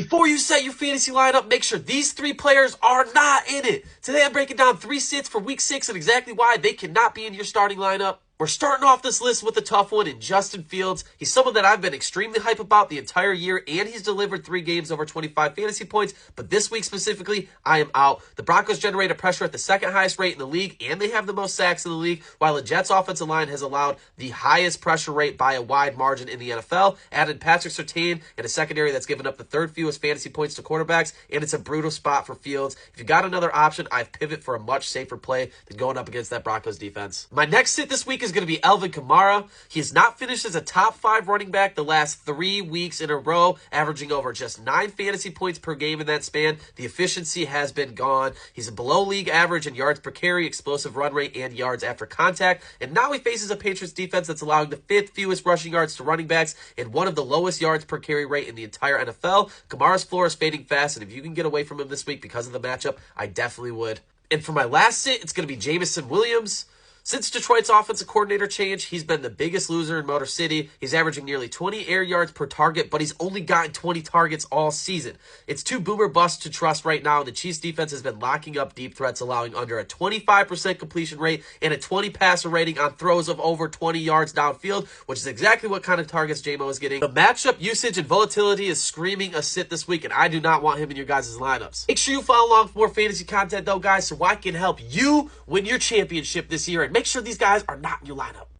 Before you set your fantasy lineup, make sure these three players are not in it. Today I'm breaking down 3 sits for week 6 and exactly why they cannot be in your starting lineup. We're starting off this list with a tough one in Justin Fields. He's someone that I've been extremely hype about the entire year, and he's delivered 3 games over 25 fantasy points. But this week specifically, I am out. The Broncos generate a pressure at the second highest rate in the league, and they have the most sacks in the league, while the Jets offensive line has allowed the highest pressure rate by a wide margin in the NFL. Added Patrick Surtain in a secondary that's given up the 3rd fewest fantasy points to quarterbacks, and it's a brutal spot for Fields. If you got another option, I've pivot for a much safer play than going up against that Broncos defense. My next sit this week is going to be Alvin Kamara. He has not finished as a top 5 running back the last 3 weeks in a row, averaging over just 9 fantasy points per game in that span. The efficiency has been gone. He's below league average in yards per carry, explosive run rate, and yards after contact. And now he faces a Patriots defense that's allowing the 5th fewest rushing yards to running backs and one of the lowest yards per carry rate in the entire NFL. Kamara's floor is fading fast, and if you can get away from him this week because of the matchup, I definitely would. And for my last sit, it's going to be Jameson Williams. Since Detroit's offensive coordinator change, he's been the biggest loser in Motor City. He's averaging nearly 20 air yards per target, but he's only gotten 20 targets all season. It's too boomer bust to trust right now. The Chiefs defense has been locking up deep threats, allowing under a 25% completion rate and a 20 passer rating on throws of over 20 yards downfield, which is exactly what kind of targets J-Mo is getting. The matchup usage and volatility is screaming a sit this week, and I do not want him in your guys' lineups. Make sure you follow along for more fantasy content, though, guys, so I can help you win your championship this year. And make sure these guys are not in your lineup.